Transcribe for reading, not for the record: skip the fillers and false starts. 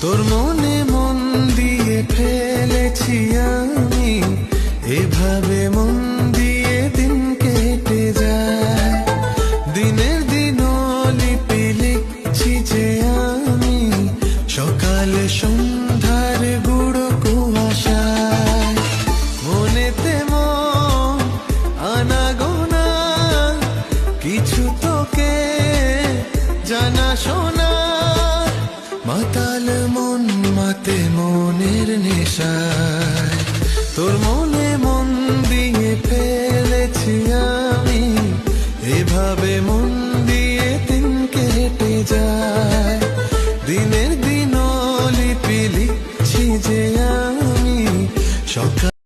তোর মনে মন দিয়ে ফেলেছি আমি, এভাবে মন দিয়ে দিন কেটে যায়। দিনের দিনলিপি লিখছি যে আমি, সকালে সন্ধ্যার গুঁড়ো কুয়াশায়। মনেতে মন আনাগোনা, কিছু তোকে জানা শোনা। মাতাল মন মাতে মনের নেশায়, তোর মনে মন দিয়ে ফেলেছি আমি, এভাবে মন